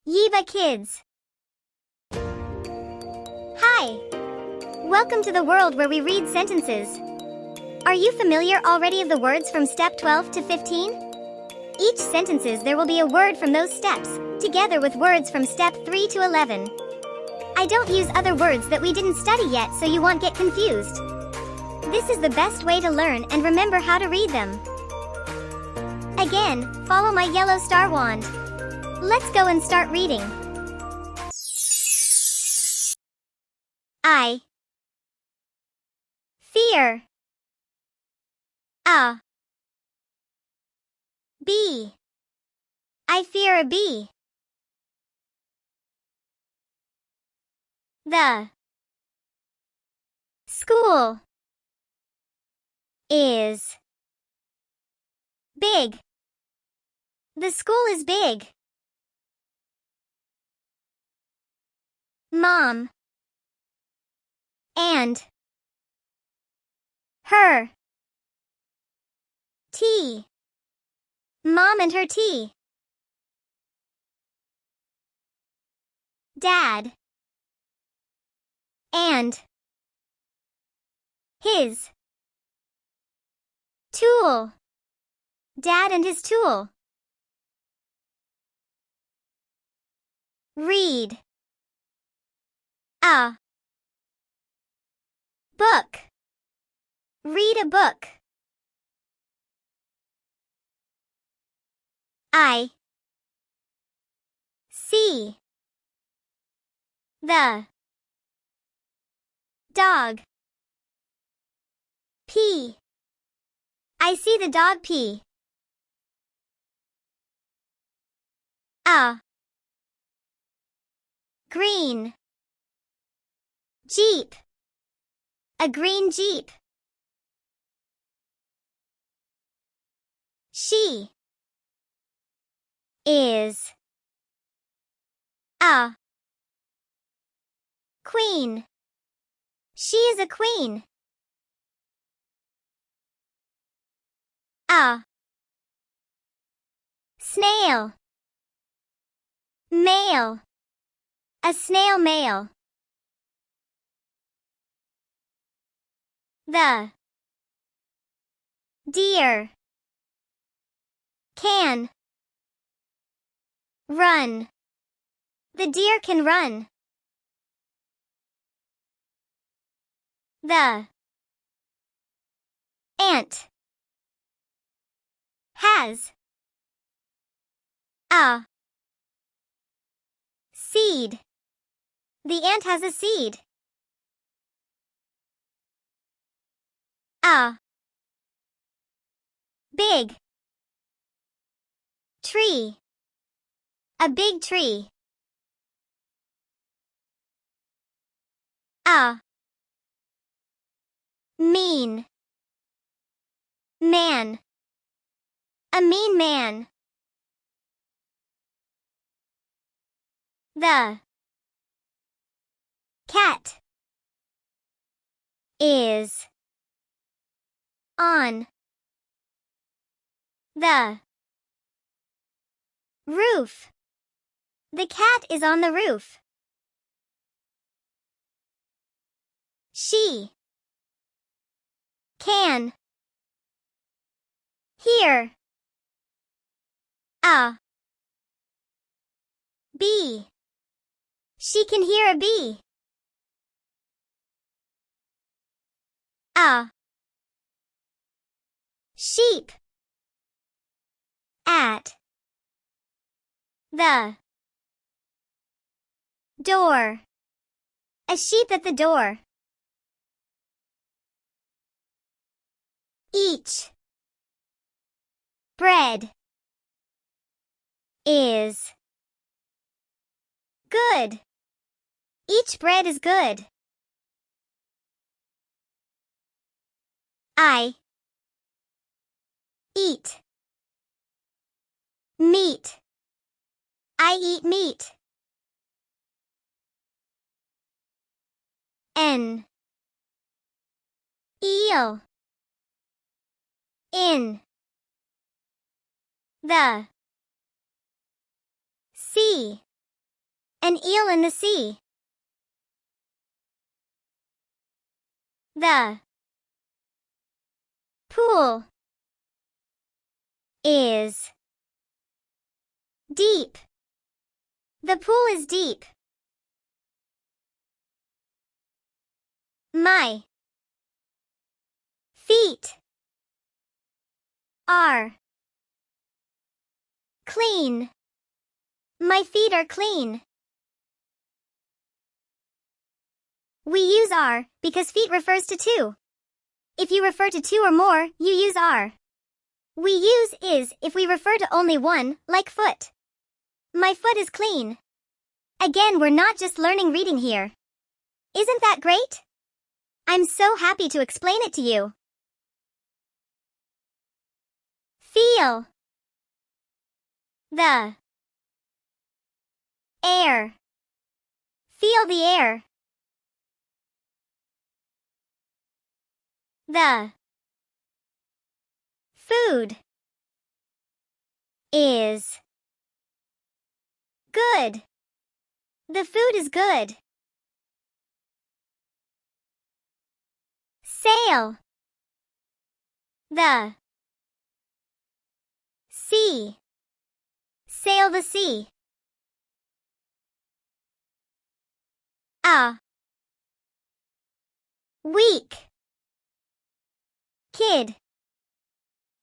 Yiba Kids. Hi! Welcome to the world where we read sentences. Are you familiar already of the words from step 12 to 15? Each sentences there will be a word from those steps, together with words from step 3 to 11. I don't use other words that we didn't study yet so you won't get confused. This is the best way to learn and remember how to read them. Again, follow my yellow star wand. Let's go and start reading. I fear a bee. I fear a bee. The school is big. The school is big. Mom and her tea. Mom and her tea. Dad and his tool. Dad and his tool. Read a book. Read a book. I see the dog pee. I see the dog pee. A green Jeep. A green Jeep. She is a queen. She is a queen. A snail. Male. A snail male. The deer can run. The deer can run. The ant has a seed. The ant has a seed. A big tree. A big tree. A mean man. A mean man. The cat is on the roof. The cat is on the roof. She can hear a bee. She can hear a bee. A sheep at the door. A sheep at the door. Each bread is good. Each bread is good. I eat meat. I eat meat. An eel in the sea. An eel in the sea. The pool is deep. The pool is deep. My feet are clean. My feet are clean. We use are because feet refers to two. If you refer to two or more, you use are. We use is if we refer to only one, like foot. My foot is clean. Again, we're not just learning reading here. Isn't that great? I'm so happy to explain it to you. Feel the air. Feel the air. The food is good. The food is good. Sail the sea. Sail the sea. A weak kid.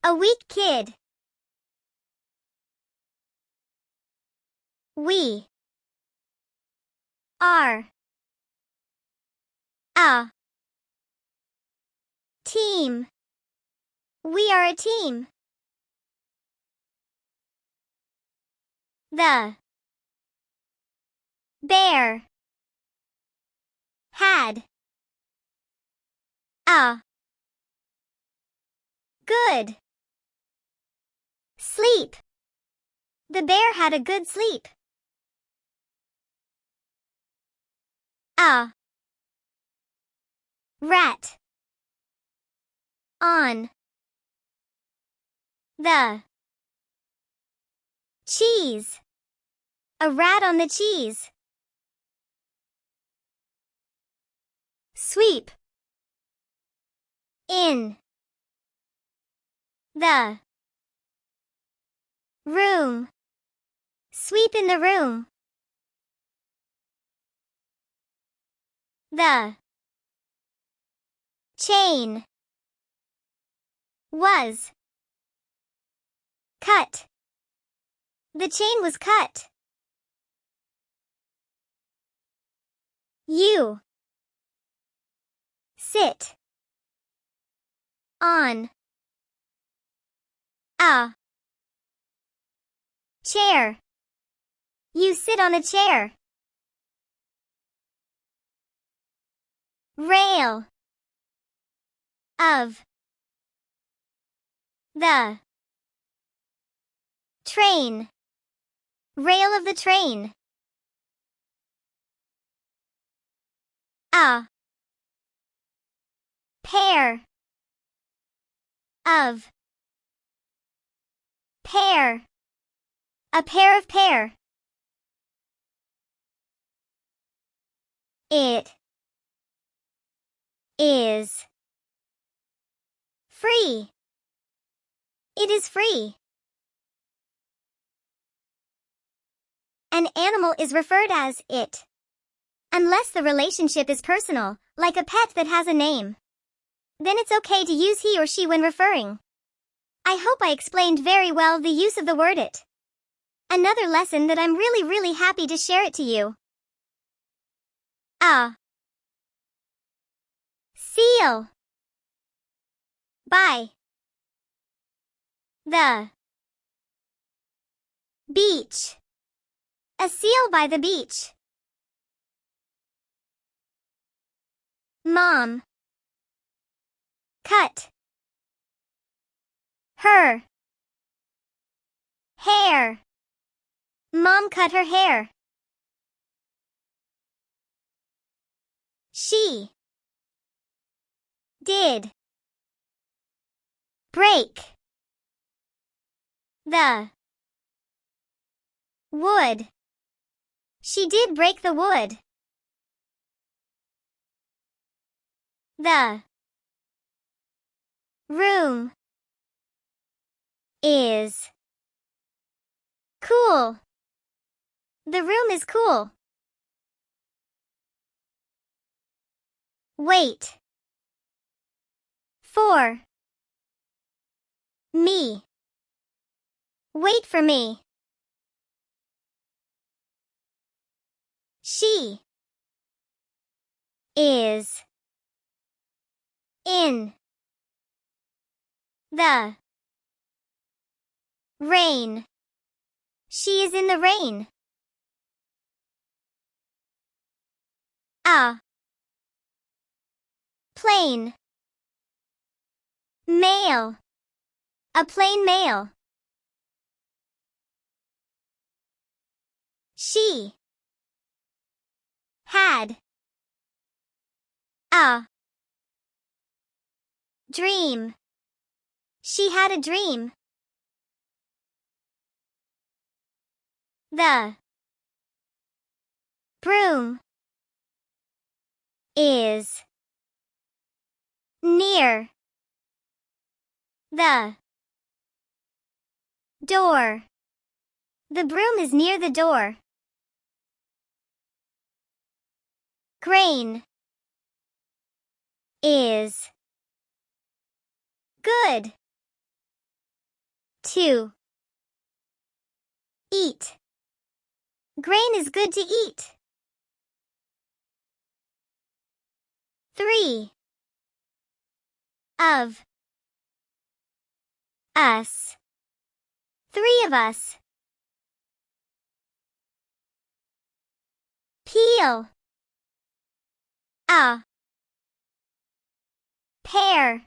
A weak kid. We are a team. We are a team. The bear had a good sleep. The bear had a good sleep. A rat on the cheese. A rat on the cheese. Sweep in the room. Sweep in the room. The chain was cut. The chain was cut. You sit on a chair. You sit on a chair. Rail of the train. Rail of the train. A pair of pear. A pair of pear. It is free. It is free. An animal is referred as it, unless the relationship is personal, like a pet that has a name. Then it's okay to use he or she when referring. I hope I explained very well the use of the word it. Another lesson that I'm really happy to share it to you. A seal by the beach. A seal by the beach. Mom cut her hair. Mom cut her hair. She did break the wood. She did break the wood. The room is cool. The room is cool. Wait for me. Wait for me. She is in the rain. She is in the rain. A plane mail. A plane mail. She had a dream. She had a dream. The broom is near the door. The broom is near the door. Grain is good to eat. Grain is good to eat. 3 of us. 3 of us. Peel a pear.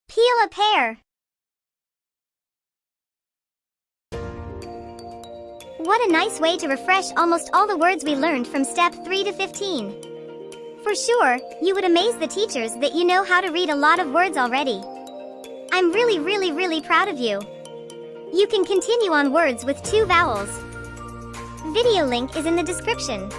Peel a pear. What a nice way to refresh almost all the words we learned from step 3 to 15. For sure, you would amaze the teachers that you know how to read a lot of words already. I'm really proud of you. You can continue on words with 2 vowels. Video link is in the description.